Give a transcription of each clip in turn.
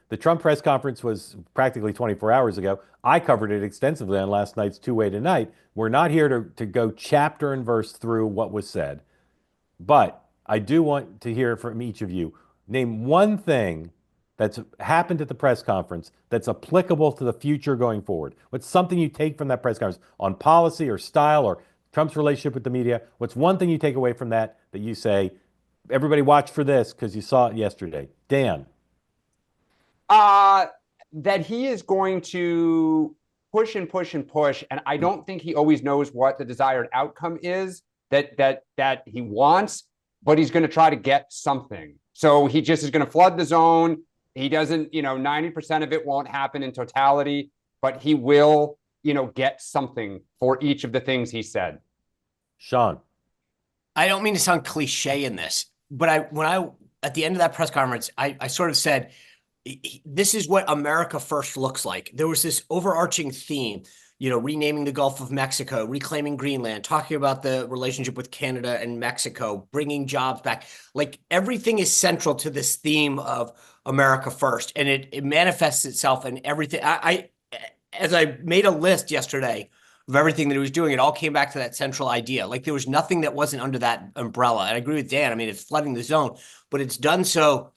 The Trump press conference was practically 24 hours ago. I covered it extensively on last night's Two-Way Tonight. We're not here to go chapter and verse through what was said, but I do want to hear from each of you. Name one thing that's happened at the press conference that's applicable to the future going forward. What's something you take from that press conference on policy or style or Trump's relationship with the media? What's one thing you take away from that that you say, everybody watch for this because you saw it yesterday? Dan. Uh, that he is going to push and push and push, and I don't think he always knows what the desired outcome is that he wants, but he's going to try to get something. So he just is going to flood the zone. He doesn't, 90% of it won't happen in totality, but he will, get something for each of the things he said. Sean. I don't mean to sound cliche in this, but at the end of that press conference, I sort of said, this is what America first looks like. There was this overarching theme, renaming the Gulf of Mexico, reclaiming Greenland, talking about the relationship with Canada and Mexico, bringing jobs back. Like everything is central to this theme of America first. And it manifests itself in everything. As I made a list yesterday of everything that he was doing, it all came back to that central idea. Like there was nothing that wasn't under that umbrella. And I agree with Dan. I mean, it's flooding the zone, but it's done so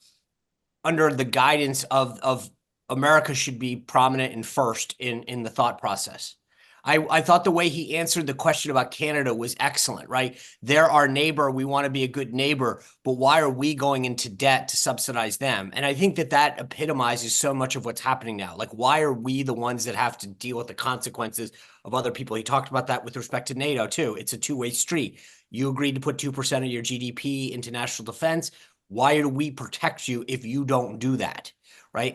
under the guidance of America should be prominent and first in the thought process. I thought the way he answered the question about Canada was excellent, right? They're our neighbor. We want to be a good neighbor, but why are we going into debt to subsidize them? And I think that epitomizes so much of what's happening now. Like, why are we the ones that have to deal with the consequences of other people? He talked about that with respect to NATO too. It's a two-way street. You agreed to put 2% of your GDP into national defense. Why do we protect you if you don't do that? Right.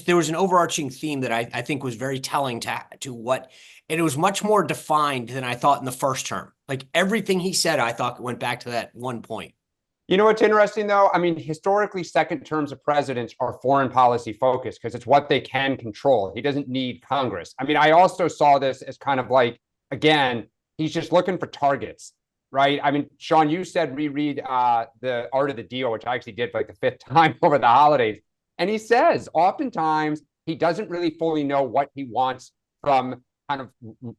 There was an overarching theme that I think was very telling to what, and it was much more defined than I thought in the first term. Like everything he said, I thought went back to that one point. You know what's interesting though? I mean, historically, second terms of presidents are foreign policy focused because it's what they can control. He doesn't need Congress. I mean, I also saw this as kind of like, again, he's just looking for targets. Right. I mean, Sean, you said reread the Art of the Deal, which I actually did for like the fifth time over the holidays. And he says oftentimes he doesn't really fully know what he wants from kind of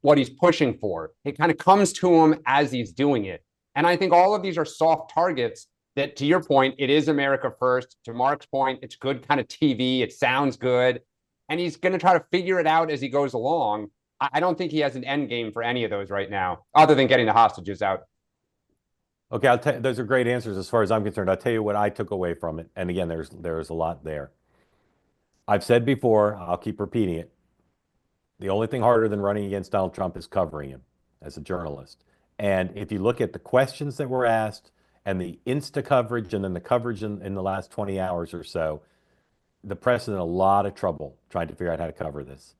what he's pushing for. It kind of comes to him as he's doing it. And I think all of these are soft targets that, to your point, it is America first. To Mark's point, it's good kind of TV. It sounds good. And he's going to try to figure it out as he goes along. I don't think he has an end game for any of those right now, other than getting the hostages out. Okay, I'll tell you, those are great answers as far as I'm concerned. I'll tell you what I took away from it. And again, there's a lot there. I've said before, I'll keep repeating it. The only thing harder than running against Donald Trump is covering him as a journalist. And if you look at the questions that were asked and the Insta coverage and then the coverage in the last 20 hours or so, the press is in a lot of trouble trying to figure out how to cover this.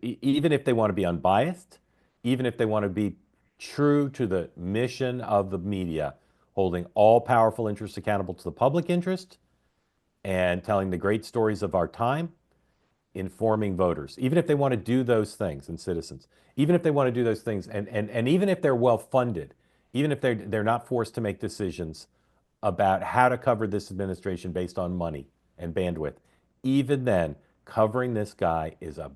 Even if they want to be unbiased, even if they want to be true to the mission of the media, holding all powerful interests accountable to the public interest and telling the great stories of our time, informing voters, even if they want to do those things and citizens, even if they want to do those things and even if they're well funded, even if they're not forced to make decisions about how to cover this administration based on money and bandwidth, even then, covering this guy is a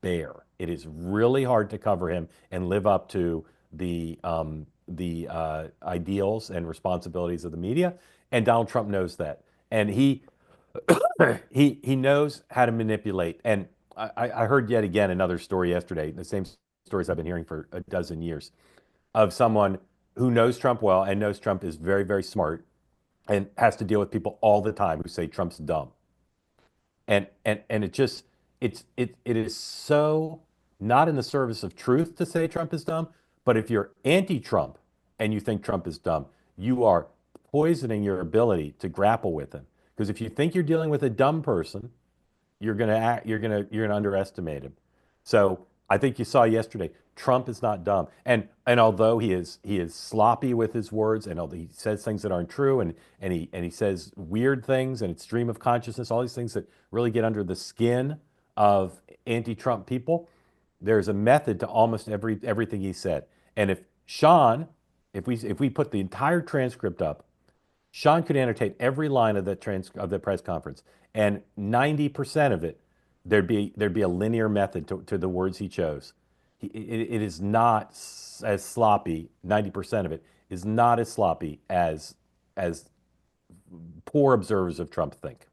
bear. It is really hard to cover him and live up to the ideals and responsibilities of the media, and Donald Trump knows that, and he knows how to manipulate. And I heard yet again another story yesterday, the same stories I've been hearing for a dozen years, of someone who knows Trump well and knows Trump is very, very smart and has to deal with people all the time who say Trump's dumb. And it is so not in the service of truth to say Trump is dumb, but if you're anti-Trump and you think Trump is dumb, you are poisoning your ability to grapple with him. Because if you think you're dealing with a dumb person, you're gonna underestimate him. So I think you saw yesterday, Trump is not dumb. And although he is sloppy with his words, and although he says things that aren't true, and he says weird things, and it's stream of consciousness, all these things that really get under the skin of anti-Trump people, there's a method to almost everything he said. And if Sean, if we put the entire transcript up, Sean could annotate every line of the press conference, And 90% of it, there'd be a linear method to the words he chose. It is not as sloppy. 90% of it is not as sloppy as poor observers of Trump think.